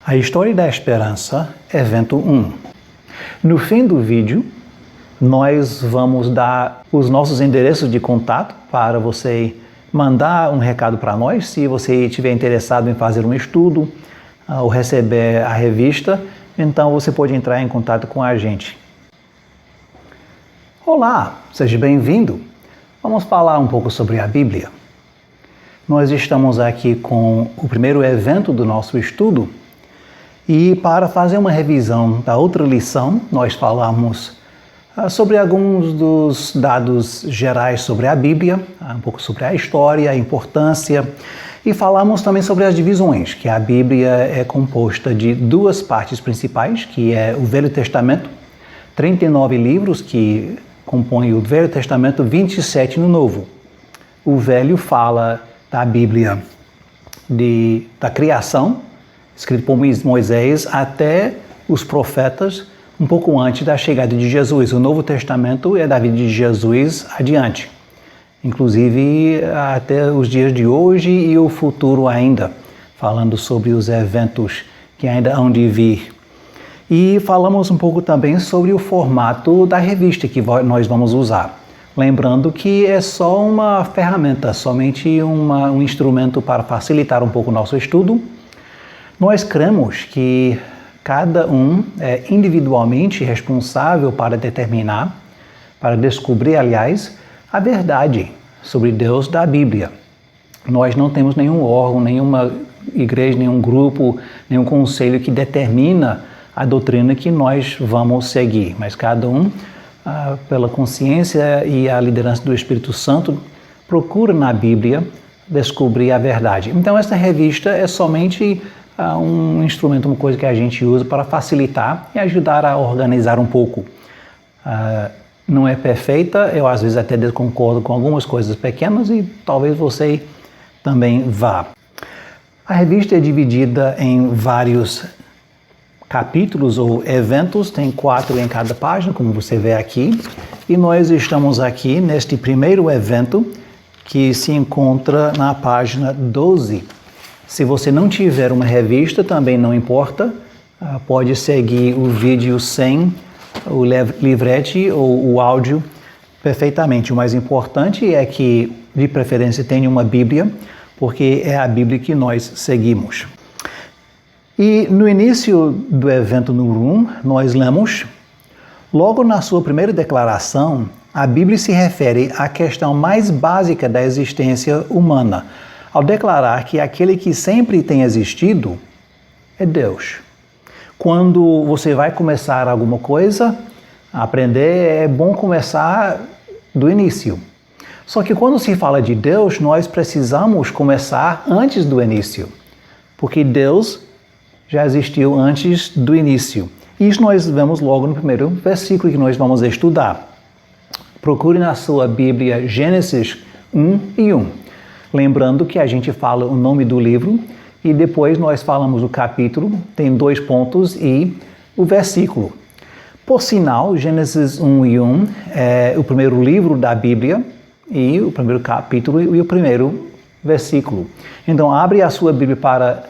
A História da Esperança, evento 1. No fim do vídeo, nós vamos dar os nossos endereços de contato para você mandar um recado para nós, se você estiver interessado em fazer um estudo ou receber a revista, então você pode entrar em contato com a gente. Olá, seja bem-vindo. Vamos falar um pouco sobre a Bíblia. Nós estamos aqui com o primeiro evento do nosso estudo. E para fazer uma revisão da outra lição, nós falamos sobre alguns dos dados gerais sobre a Bíblia, um pouco sobre a história, a importância, e falamos também sobre as divisões, que a Bíblia é composta de duas partes principais, que é o Velho Testamento, 39 livros que compõem o Velho Testamento, 27 no Novo. O Velho fala da Bíblia da criação, escrito por Moisés, até os profetas, um pouco antes da chegada de Jesus. O Novo Testamento é da vida de Jesus adiante, inclusive até os dias de hoje e o futuro ainda, falando sobre os eventos que ainda hão de vir. E falamos um pouco também sobre o formato da revista que nós vamos usar. Lembrando que é só uma ferramenta, somente um instrumento para facilitar um pouco o nosso estudo. Nós cremos que cada um é individualmente responsável para descobrir, aliás, a verdade sobre Deus da Bíblia. Nós não temos nenhum órgão, nenhuma igreja, nenhum grupo, nenhum conselho que determina a doutrina que nós vamos seguir, mas cada um, pela consciência e a liderança do Espírito Santo, procura na Bíblia descobrir a verdade. Então, esta revista é somente um instrumento, uma coisa que a gente usa para facilitar e ajudar a organizar um pouco. Não é perfeita, eu às vezes até concordo com algumas coisas pequenas e talvez você também vá. A revista é dividida em vários capítulos ou eventos, tem 4 em cada página, como você vê aqui, e nós estamos aqui neste primeiro evento que se encontra na página 12. Se você não tiver uma revista, também não importa, pode seguir o vídeo sem o livrete ou o áudio perfeitamente. O mais importante é que, de preferência, tenha uma Bíblia, porque é a Bíblia que nós seguimos. E no início do evento número 1, nós lemos: logo na sua primeira declaração, a Bíblia se refere à questão mais básica da existência humana, ao declarar que aquele que sempre tem existido é Deus. Quando você vai começar alguma coisa, a aprender, é bom começar do início. Só que quando se fala de Deus, nós precisamos começar antes do início, porque Deus já existiu antes do início. Isso nós vemos logo no primeiro versículo que nós vamos estudar. Procure na sua Bíblia Gênesis 1:1. Lembrando que a gente fala o nome do livro e depois nós falamos o capítulo, tem 2 pontos e o versículo. Por sinal, Gênesis 1:1 é o primeiro livro da Bíblia e o primeiro capítulo e o primeiro versículo. Então, abre a sua Bíblia para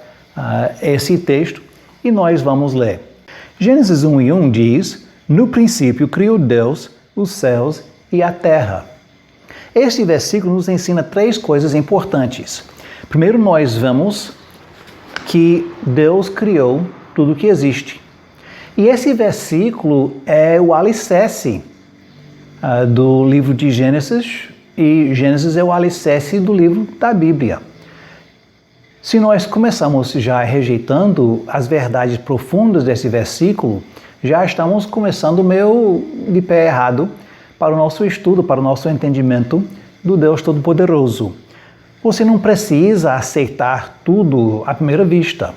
esse texto e nós vamos ler. Gênesis 1:1 diz: no princípio criou Deus os céus e a terra. Este versículo nos ensina 3 coisas importantes. Primeiro, nós vemos que Deus criou tudo que existe. E esse versículo é o alicerce do livro de Gênesis, e Gênesis é o alicerce do livro da Bíblia. Se nós começamos já rejeitando as verdades profundas desse versículo, já estamos começando meio de pé errado para o nosso estudo, para o nosso entendimento do Deus Todo-Poderoso. Você não precisa aceitar tudo à primeira vista.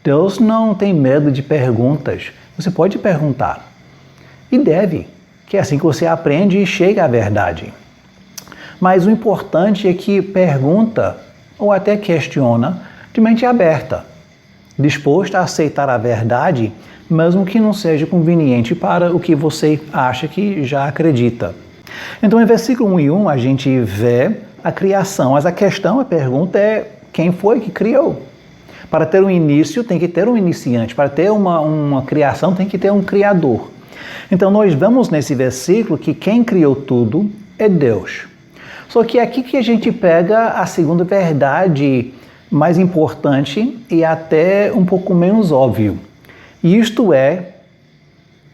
Deus não tem medo de perguntas. Você pode perguntar. E deve, que é assim que você aprende e chega à verdade. Mas o importante é que pergunta ou até questiona de mente aberta, disposta a aceitar a verdade, mesmo que não seja conveniente para o que você acha que já acredita. Então, em versículo 1:1, a gente vê a criação, mas a pergunta é: quem foi que criou? Para ter um início, tem que ter um iniciante. Para ter uma criação, tem que ter um criador. Então, nós vemos nesse versículo que quem criou tudo é Deus. Só que é aqui que a gente pega a segunda verdade mais importante e até um pouco menos óbvio. E isto é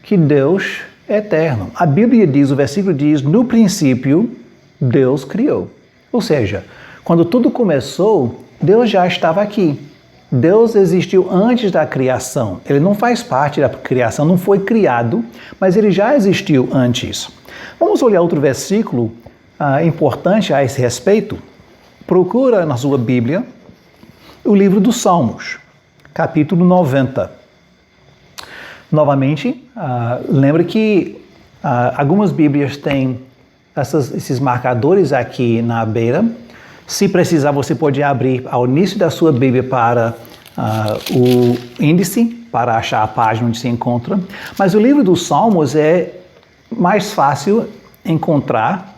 que Deus é eterno. A Bíblia diz, o versículo diz, no princípio, Deus criou. Ou seja, quando tudo começou, Deus já estava aqui. Deus existiu antes da criação. Ele não faz parte da criação, não foi criado, mas ele já existiu antes. Vamos olhar outro versículo importante a esse respeito. Procura na sua Bíblia o livro dos Salmos, capítulo 90. Novamente, lembre que algumas Bíblias têm esses marcadores aqui na beira. Se precisar, você pode abrir ao início da sua Bíblia para o índice, para achar a página onde se encontra. Mas o livro dos Salmos é mais fácil encontrar,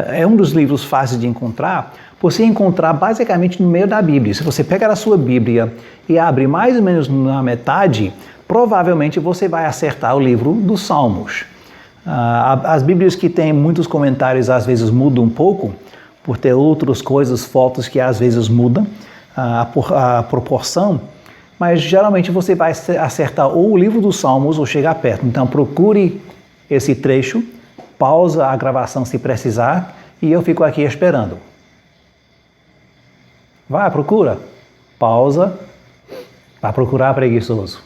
é um dos livros fáceis de encontrar, por se encontrar basicamente no meio da Bíblia. Se você pegar a sua Bíblia e abre mais ou menos na metade, provavelmente você vai acertar o livro dos Salmos. As Bíblias que têm muitos comentários às vezes mudam um pouco, por ter outras coisas, fotos que às vezes mudam a proporção, mas geralmente você vai acertar ou o livro dos Salmos ou chegar perto. Então procure esse trecho, pausa a gravação se precisar e eu fico aqui esperando. Vai, procura. Pausa. Vai procurar, preguiçoso.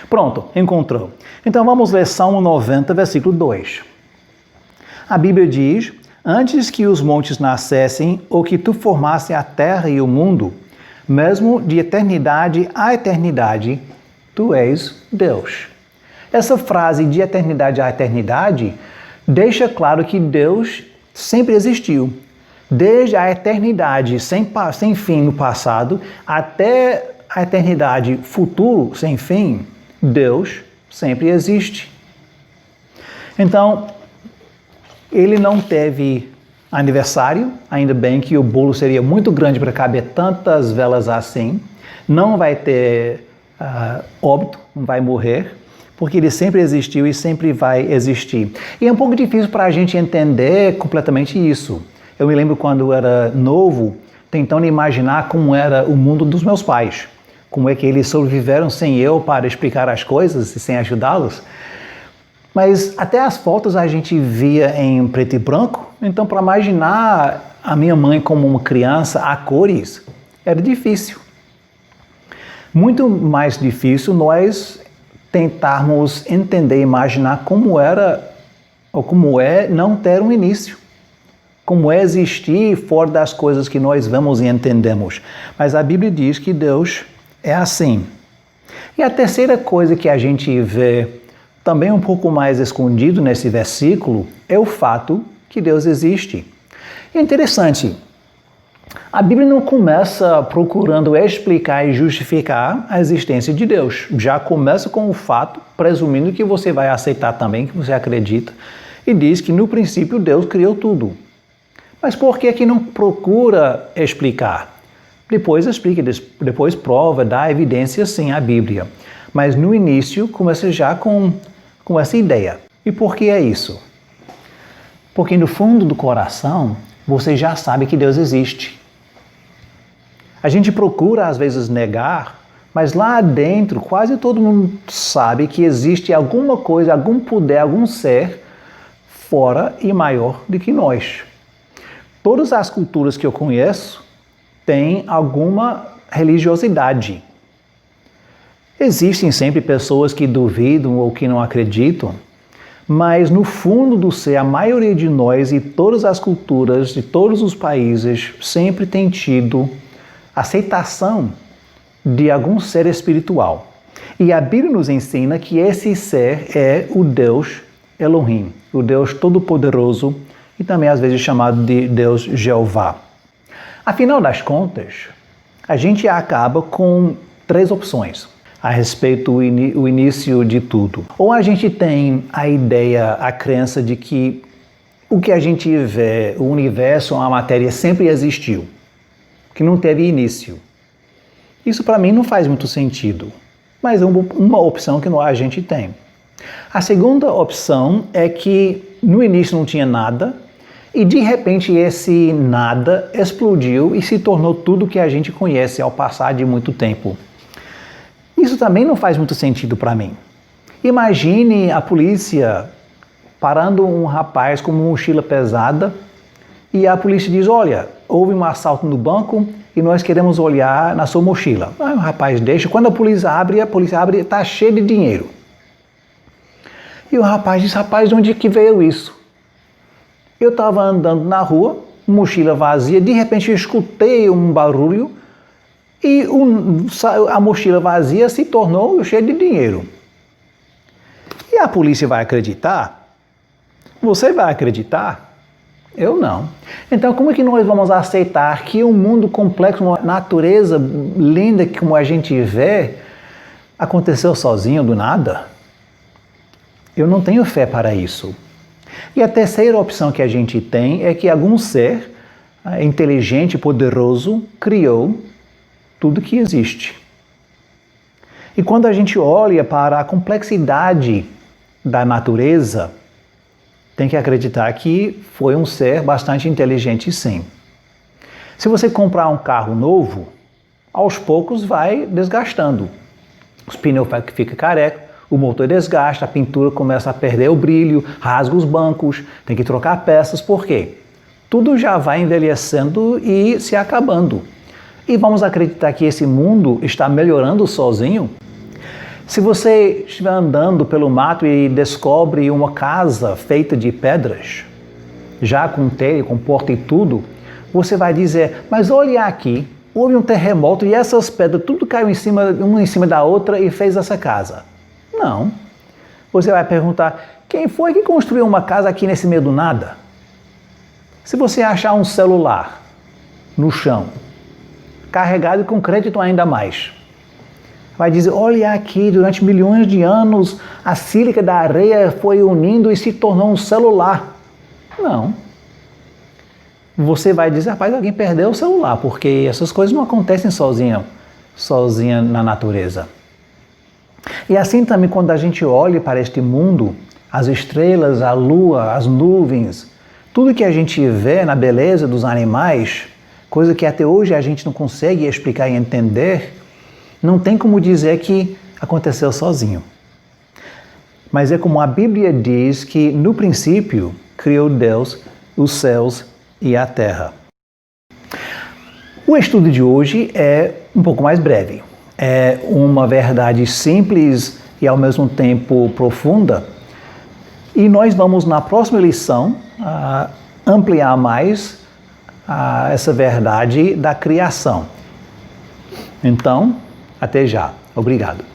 Pronto, encontrou. Então vamos ler Salmo 90, versículo 2. A Bíblia diz, antes que os montes nascessem ou que tu formasse a terra e o mundo, mesmo de eternidade a eternidade, tu és Deus. Essa frase de eternidade a eternidade deixa claro que Deus sempre existiu. Desde a eternidade sem fim no passado até a eternidade futuro sem fim, Deus sempre existe. Então, ele não teve aniversário, ainda bem que o bolo seria muito grande para caber tantas velas assim. Não vai ter óbito, não vai morrer, porque ele sempre existiu e sempre vai existir. E é um pouco difícil para a gente entender completamente isso. Eu me lembro quando eu era novo, tentando imaginar como era o mundo dos meus pais. Como é que eles sobreviveram sem eu para explicar as coisas e sem ajudá-los. Mas até as fotos a gente via em preto e branco, então para imaginar a minha mãe como uma criança a cores, era difícil. Muito mais difícil nós tentarmos entender e imaginar como era ou como é não ter um início. Como é existir fora das coisas que nós vemos e entendemos. Mas a Bíblia diz que Deus é assim. E a terceira coisa que a gente vê também um pouco mais escondido nesse versículo é o fato que Deus existe. E é interessante, a Bíblia não começa procurando explicar e justificar a existência de Deus. Já começa com o fato, presumindo que você vai aceitar também, que você acredita, e diz que no princípio Deus criou tudo. Mas por que não procura explicar? Depois explica, depois prova, dá evidência sim à Bíblia. Mas no início começa já com essa ideia. E por que é isso? Porque no fundo do coração você já sabe que Deus existe. A gente procura às vezes negar, mas lá dentro quase todo mundo sabe que existe alguma coisa, algum poder, algum ser fora e maior do que nós. Todas as culturas que eu conheço têm alguma religiosidade. Existem sempre pessoas que duvidam ou que não acreditam, mas no fundo do ser, a maioria de nós e todas as culturas de todos os países sempre tem tido aceitação de algum ser espiritual. E a Bíblia nos ensina que esse ser é o Deus Elohim, o Deus Todo-Poderoso, e também às vezes chamado de Deus Jeová. Afinal das contas, a gente acaba com três opções a respeito do início de tudo. Ou a gente tem a ideia, a crença de que o que a gente vê, o universo, a matéria sempre existiu. que não teve início. Isso para mim não faz muito sentido, mas é uma opção que a gente tem. A segunda opção é que no início não tinha nada e de repente esse nada explodiu e se tornou tudo que a gente conhece ao passar de muito tempo. Isso também não faz muito sentido para mim. Imagine a polícia parando um rapaz com uma mochila pesada e a polícia diz, olha, houve um assalto no banco e nós queremos olhar na sua mochila. Aí o rapaz deixa, quando a polícia abre, está cheio de dinheiro. E o rapaz diz, rapaz, de onde é que veio isso? Eu estava andando na rua, mochila vazia, de repente eu escutei um barulho e a mochila vazia se tornou cheia de dinheiro. E a polícia vai acreditar? Você vai acreditar? Eu não. Então, como é que nós vamos aceitar que um mundo complexo, uma natureza linda como a gente vê, aconteceu sozinho do nada? Eu não tenho fé para isso. E a terceira opção que a gente tem é que algum ser inteligente, poderoso, criou tudo que existe. E quando a gente olha para a complexidade da natureza, tem que acreditar que foi um ser bastante inteligente, sim. Se você comprar um carro novo, aos poucos vai desgastando. Os pneus ficam carecos, o motor desgasta, a pintura começa a perder o brilho, rasga os bancos, tem que trocar peças, por quê? Tudo já vai envelhecendo e se acabando. E vamos acreditar que esse mundo está melhorando sozinho? Se você estiver andando pelo mato e descobre uma casa feita de pedras, já com telha, com porta e tudo, você vai dizer, mas olha aqui, houve um terremoto e essas pedras tudo caiu uma em cima da outra e fez essa casa. Não. Você vai perguntar, quem foi que construiu uma casa aqui nesse meio do nada? Se você achar um celular no chão, carregado com crédito ainda mais, vai dizer, olha aqui, durante milhões de anos, a sílica da areia foi unindo e se tornou um celular. Não. Você vai dizer, rapaz, alguém perdeu o celular, porque essas coisas não acontecem sozinha na natureza. E assim também, quando a gente olha para este mundo, as estrelas, a lua, as nuvens, tudo que a gente vê na beleza dos animais, coisa que até hoje a gente não consegue explicar e entender, não tem como dizer que aconteceu sozinho. Mas é como a Bíblia diz que no princípio criou Deus os céus e a terra. O estudo de hoje é um pouco mais breve. É uma verdade simples e ao mesmo tempo profunda. E nós vamos na próxima lição ampliar mais essa verdade da criação. Então, até já. Obrigado.